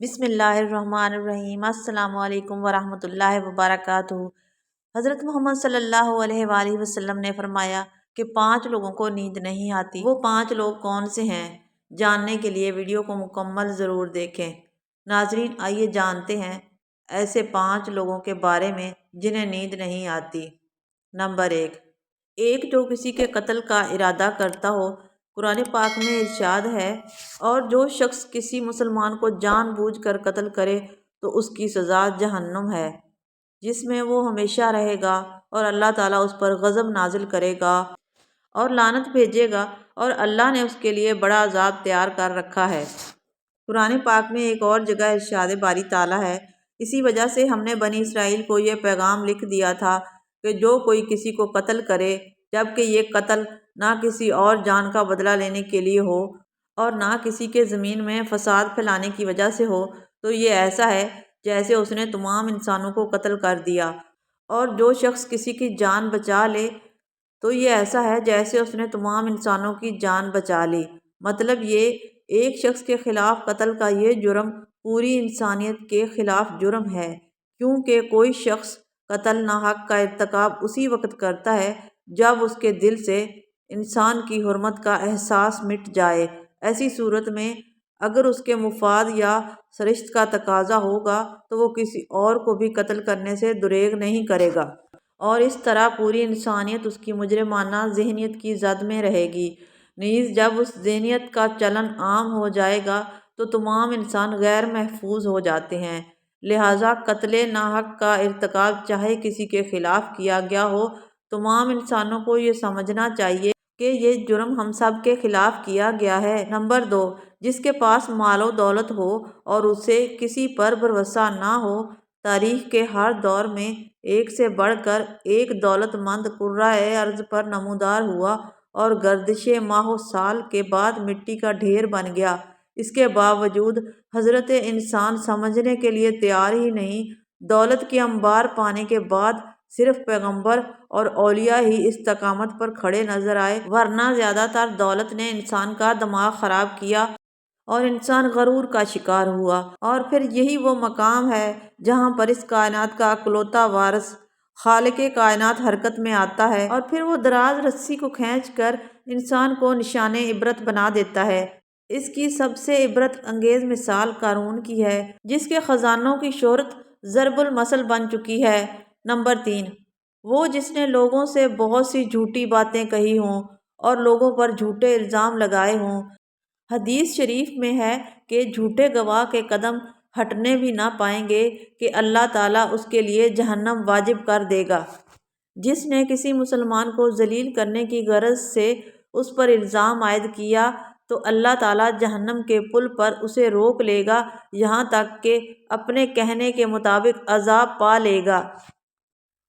بسم اللہ الرحمن الرحیم۔ السلام علیکم ورحمۃ اللہ وبرکاتہ۔ حضرت محمد صلی اللہ علیہ وآلہ وسلم نے فرمایا کہ 5 لوگوں کو نیند نہیں آتی۔ وہ 5 لوگ کون سے ہیں؟ جاننے کے لیے ویڈیو کو مکمل ضرور دیکھیں۔ ناظرین، آئیے جانتے ہیں ایسے 5 لوگوں کے بارے میں جنہیں نیند نہیں آتی۔ نمبر 1، ایک جو کسی کے قتل کا ارادہ کرتا ہو۔ قرآن پاک میں ارشاد ہے، اور جو شخص کسی مسلمان کو جان بوجھ کر قتل کرے تو اس کی سزا جہنم ہے، جس میں وہ ہمیشہ رہے گا، اور اللہ تعالیٰ اس پر غضب نازل کرے گا اور لعنت بھیجے گا، اور اللہ نے اس کے لیے بڑا عذاب تیار کر رکھا ہے۔ قرآن پاک میں ایک اور جگہ ارشاد باری تعالیٰ ہے، اسی وجہ سے ہم نے بنی اسرائیل کو یہ پیغام لکھ دیا تھا کہ جو کوئی کسی کو قتل کرے، جبکہ یہ قتل نہ کسی اور جان کا بدلہ لینے کے لیے ہو اور نہ کسی کے زمین میں فساد پھیلانے کی وجہ سے ہو، تو یہ ایسا ہے جیسے اس نے تمام انسانوں کو قتل کر دیا۔ اور جو شخص کسی کی جان بچا لے تو یہ ایسا ہے جیسے اس نے تمام انسانوں کی جان بچا لی۔ مطلب یہ ایک شخص کے خلاف قتل کا یہ جرم پوری انسانیت کے خلاف جرم ہے، کیونکہ کوئی شخص قتل ناحق کا ارتکاب اسی وقت کرتا ہے جب اس کے دل سے انسان کی حرمت کا احساس مٹ جائے۔ ایسی صورت میں اگر اس کے مفاد یا سرشت کا تقاضا ہوگا تو وہ کسی اور کو بھی قتل کرنے سے دریغ نہیں کرے گا، اور اس طرح پوری انسانیت اس کی مجرمانہ ذہنیت کی زد میں رہے گی۔ نیز جب اس ذہنیت کا چلن عام ہو جائے گا تو تمام انسان غیر محفوظ ہو جاتے ہیں۔ لہٰذا قتل ناحق کا ارتکاب چاہے کسی کے خلاف کیا گیا ہو، تمام انسانوں کو یہ سمجھنا چاہیے کہ یہ جرم ہم سب کے خلاف کیا گیا ہے۔ نمبر 2، جس کے پاس مال و دولت ہو اور اسے کسی پر بھروسہ نہ ہو۔ تاریخ کے ہر دور میں ایک سے بڑھ کر ایک دولت مند کرۂ ارض پر نمودار ہوا اور گردش ماہ و سال کے بعد مٹی کا ڈھیر بن گیا۔ اس کے باوجود حضرت انسان سمجھنے کے لیے تیار ہی نہیں۔ دولت کی انبار پانے کے بعد صرف پیغمبر اور اولیاء ہی استقامت پر کھڑے نظر آئے، ورنہ زیادہ تر دولت نے انسان کا دماغ خراب کیا اور انسان غرور کا شکار ہوا۔ اور پھر یہی وہ مقام ہے جہاں پر اس کائنات کا اکلوتا وارث خالق کائنات حرکت میں آتا ہے، اور پھر وہ دراز رسی کو کھینچ کر انسان کو نشان عبرت بنا دیتا ہے۔ اس کی سب سے عبرت انگیز مثال قارون کی ہے، جس کے خزانوں کی شہرت ضرب المثل بن چکی ہے۔ نمبر 3، وہ جس نے لوگوں سے بہت سی جھوٹی باتیں کہی ہوں اور لوگوں پر جھوٹے الزام لگائے ہوں۔ حدیث شریف میں ہے کہ جھوٹے گواہ کے قدم ہٹنے بھی نہ پائیں گے کہ اللہ تعالیٰ اس کے لیے جہنم واجب کر دے گا۔ جس نے کسی مسلمان کو ذلیل کرنے کی غرض سے اس پر الزام عائد کیا تو اللہ تعالیٰ جہنم کے پل پر اسے روک لے گا، یہاں تک کہ اپنے کہنے کے مطابق عذاب پا لے گا۔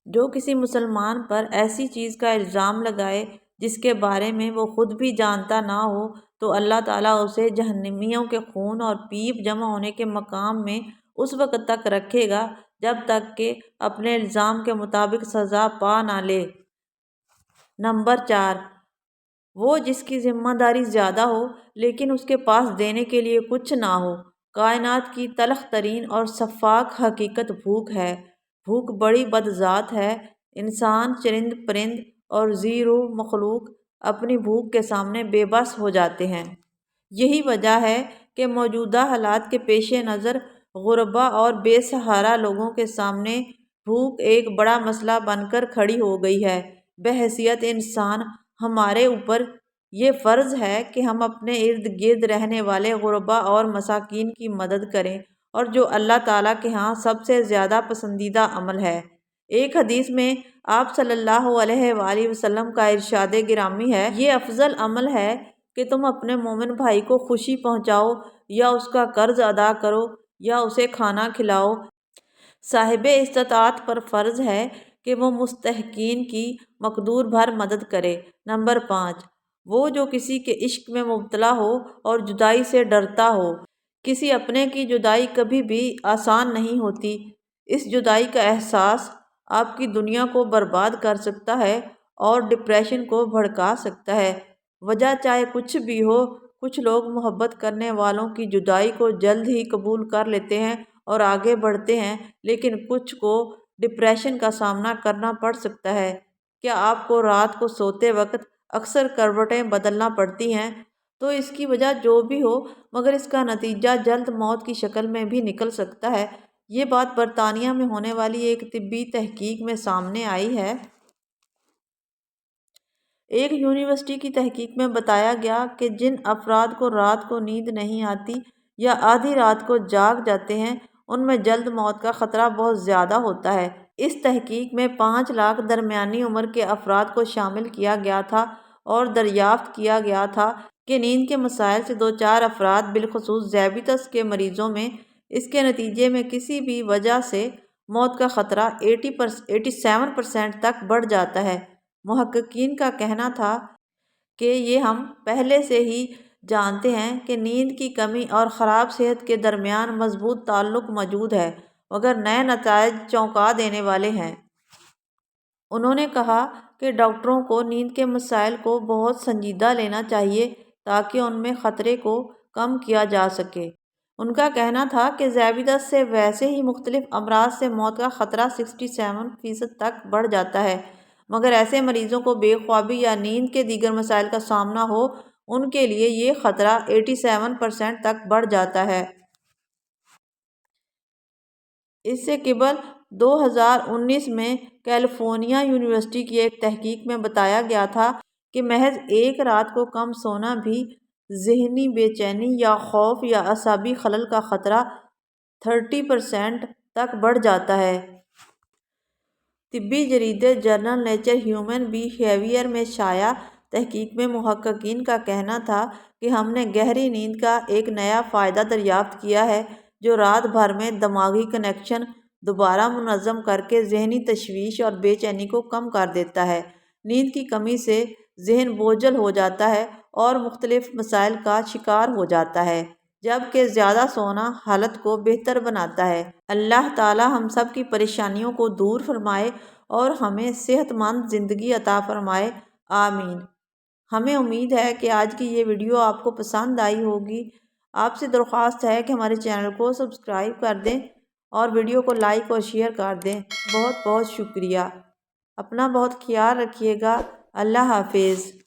جو کسی مسلمان پر ایسی چیز کا الزام لگائے جس کے بارے میں وہ خود بھی جانتا نہ ہو تو اللہ تعالیٰ اسے جہنمیوں کے خون اور پیپ جمع ہونے کے مقام میں اس وقت تک رکھے گا جب تک کہ اپنے الزام کے مطابق سزا پا نہ لے۔ نمبر 4، وہ جس کی ذمہ داری زیادہ ہو لیکن اس کے پاس دینے کے لیے کچھ نہ ہو۔ کائنات کی تلخ ترین اور شفاق حقیقت بھوک ہے۔ بھوک بڑی بد ذات ہے۔ انسان، چرند پرند اور ذی روح مخلوق اپنی بھوک کے سامنے بے بس ہو جاتے ہیں۔ یہی وجہ ہے کہ موجودہ حالات کے پیش نظر غربا اور بے سہارا لوگوں کے سامنے بھوک ایک بڑا مسئلہ بن کر کھڑی ہو گئی ہے۔ بحیثیت انسان ہمارے اوپر یہ فرض ہے کہ ہم اپنے ارد گرد رہنے والے غربا اور مساکین کی مدد کریں، اور جو اللہ تعالیٰ کے ہاں سب سے زیادہ پسندیدہ عمل ہے۔ ایک حدیث میں آپ صلی اللہ علیہ وآلہ وسلم کا ارشاد گرامی ہے، یہ افضل عمل ہے کہ تم اپنے مومن بھائی کو خوشی پہنچاؤ، یا اس کا قرض ادا کرو، یا اسے کھانا کھلاؤ۔ صاحب استطاعت پر فرض ہے کہ وہ مستحقین کی مقدور بھر مدد کرے۔ نمبر 5، وہ جو کسی کے عشق میں مبتلا ہو اور جدائی سے ڈرتا ہو۔ کسی اپنے کی جدائی کبھی بھی آسان نہیں ہوتی۔ اس جدائی کا احساس آپ کی دنیا کو برباد کر سکتا ہے اور ڈپریشن کو بھڑکا سکتا ہے۔ وجہ چاہے کچھ بھی ہو، کچھ لوگ محبت کرنے والوں کی جدائی کو جلد ہی قبول کر لیتے ہیں اور آگے بڑھتے ہیں، لیکن کچھ کو ڈپریشن کا سامنا کرنا پڑ سکتا ہے۔ کیا آپ کو رات کو سوتے وقت اکثر کروٹیں بدلنا پڑتی ہیں؟ تو اس کی وجہ جو بھی ہو، مگر اس کا نتیجہ جلد موت کی شکل میں بھی نکل سکتا ہے۔ یہ بات برطانیہ میں ہونے والی ایک طبی تحقیق میں سامنے آئی ہے۔ ایک یونیورسٹی کی تحقیق میں بتایا گیا کہ جن افراد کو رات کو نیند نہیں آتی یا آدھی رات کو جاگ جاتے ہیں، ان میں جلد موت کا خطرہ بہت زیادہ ہوتا ہے۔ اس تحقیق میں 5 لاکھ درمیانی عمر کے افراد کو شامل کیا گیا تھا اور دریافت کیا گیا تھا کہ نیند کے مسائل سے دوچار افراد، بالخصوص ذیابیطس کے مریضوں میں، اس کے نتیجے میں کسی بھی وجہ سے موت کا خطرہ 87% تک بڑھ جاتا ہے۔ محققین کا کہنا تھا کہ یہ ہم پہلے سے ہی جانتے ہیں کہ نیند کی کمی اور خراب صحت کے درمیان مضبوط تعلق موجود ہے، مگر نئے نتائج چونکا دینے والے ہیں۔ انہوں نے کہا کہ ڈاکٹروں کو نیند کے مسائل کو بہت سنجیدہ لینا چاہیے تاکہ ان میں خطرے کو کم کیا جا سکے۔ ان کا کہنا تھا کہ ذیابیطس سے ویسے ہی مختلف امراض سے موت کا خطرہ 67% تک بڑھ جاتا ہے، مگر ایسے مریضوں کو بے خوابی یا نیند کے دیگر مسائل کا سامنا ہو، ان کے لیے یہ خطرہ 87% تک بڑھ جاتا ہے۔ اس سے قبل 2019 میں کیلیفورنیا یونیورسٹی کی ایک تحقیق میں بتایا گیا تھا کہ محض ایک رات کو کم سونا بھی ذہنی بے چینی یا خوف یا اعصابی خلل کا خطرہ 30% تک بڑھ جاتا ہے۔ طبی جریدے جرنل نیچر ہیومن بیہیویئر میں شائع تحقیق میں محققین کا کہنا تھا کہ ہم نے گہری نیند کا ایک نیا فائدہ دریافت کیا ہے جو رات بھر میں دماغی کنکشن دوبارہ منظم کرکے ذہنی تشویش اور بے چینی کو کم کر دیتا ہے۔ نیند کی کمی سے ذہن بوجھل ہو جاتا ہے اور مختلف مسائل کا شکار ہو جاتا ہے، جبکہ زیادہ سونا حالت کو بہتر بناتا ہے۔ اللہ تعالی ہم سب کی پریشانیوں کو دور فرمائے اور ہمیں صحت مند زندگی عطا فرمائے، آمین۔ ہمیں امید ہے کہ آج کی یہ ویڈیو آپ کو پسند آئی ہوگی۔ آپ سے درخواست ہے کہ ہمارے چینل کو سبسکرائب کر دیں اور ویڈیو کو لائک اور شیئر کر دیں۔ بہت بہت شکریہ۔ اپنا بہت خیال رکھیے گا۔ اللہ حافظ۔